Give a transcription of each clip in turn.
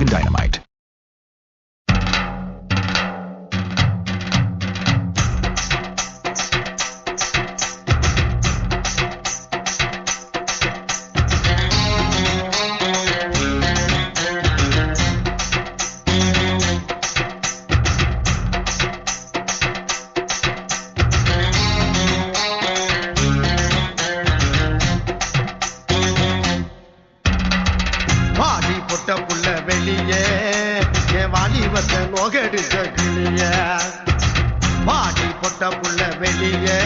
Chicken Dynamite. பொட்ட புள்ள வெளியே என் வாலிபத்தை நோகடிச்ச கிளிய பாடி பொட்ட புள்ள வெளியே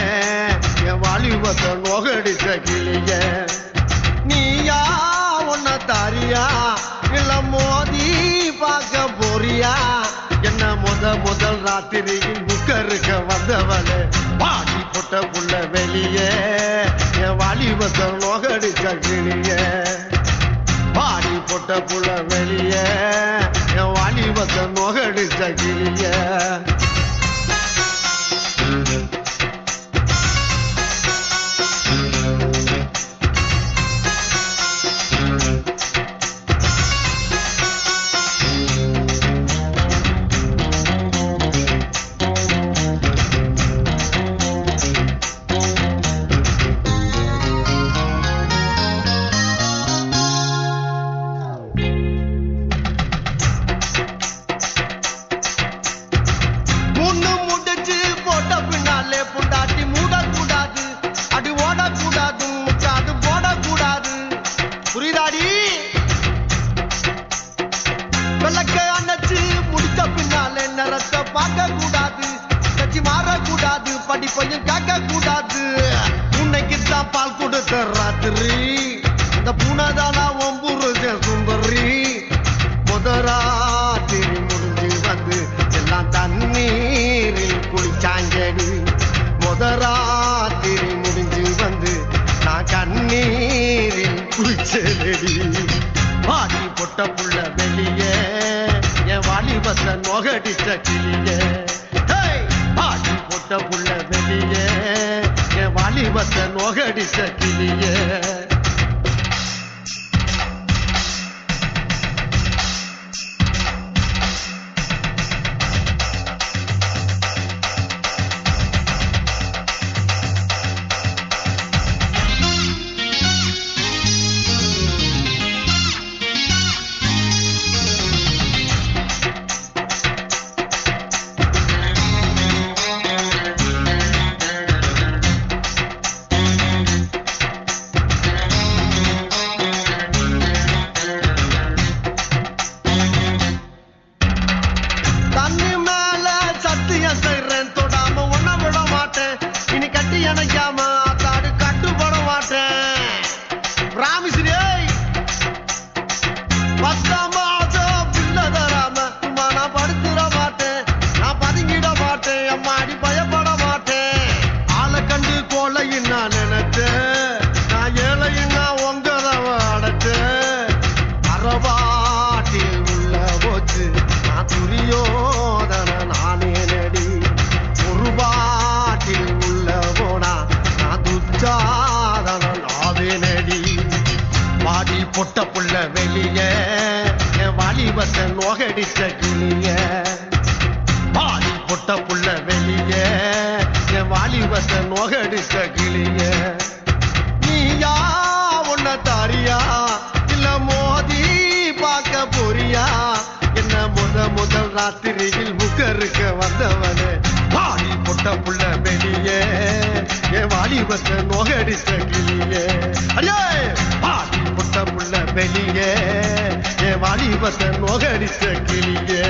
என் வாலிபத்தை நோகடிச்ச கிளிய நீயா உன்ன தாரியா இல்ல மோதி பார்க்க போறியா என்ன முதல் ராத்திரியில் புக்கருக்க வந்தவளே பாடி பொட்ட புள்ள வெளியே என் வாலிபத்தை நோகடிச்ச கிளிய பாடி பொட்ட புள்ள வெளியே என் வாலிபத்தை நோகடிச்ச கிளிய புண்டாட்டி மூடக்கூடாது அடி ஓடக்கூடாது முக்காது போடக்கூடாது புரியுதாடி விளக்க அணைச்சு முடிச்ச பின்னாலே நிறத்தை பார்க்க கூடாது கட்சி மாறக்கூடாது படிப்பையும் கேட்க கூடாது உன்னைக்குத்தான் பால் கொடுத்த ராத்திரி அந்த பூனைதானா ஒம்புருஜ சுந்தரி முதராத்திரி முடிஞ்சு வந்து எல்லாம் தண்ணீரில் குளிச்சாங்கடி முதராத்திரி முடிஞ்சு வந்து நான் கண்ணீரில் குளிச்சேடி பாடி பொட்ட புள்ள வெளியே என் வாலிபத்தை நோகடிச்ச கிளியே பாடி பொட்ட புள்ள வெளியே என் வாலிபத்தை நோகடிச்ச கிளியே நினைக்காம அத்தாடு கட்டுப்பட மாட்டேன் ராமிஸ்ரே 10 மாதம் பிள்ளை தராம சும்மா நான் படுத்துட மாட்டேன் நான் பதுங்கிட மாட்டேன் அம்மாடி பயப்பட மாட்டேன் ஆளை கண்டு கோலையும் நான் நினைச்சேன் நான் ஏழையும் நான் உங்கதவ அடைச்சேன் அறவாட்டில் உள்ள போச்சு நான் துரியோதன நானே நடி ஒரு பாட்டில் பாடி பொட்ட புள்ள வெளியே என் வாலிபத்தை நோகடிச்ச கிளிய பாடி பொட்ட புள்ள வெளியே என் வாலிபத்தை நோகடிச்ச கிளிய நீயா உன்ன தாரியா இல்ல மோதி பார்க்க போறியா என்ன முதல் ராத்திரியில் புக்கருக்க வந்தவனே பாடி பொட்ட புள்ள வெளியே என் வாலிபத்தை நோகடிச்ச கிளியே அடியே பாடி பொட்ட புள்ள வெளியே என் வாலிபத்தை நோகடிச்ச கிளியே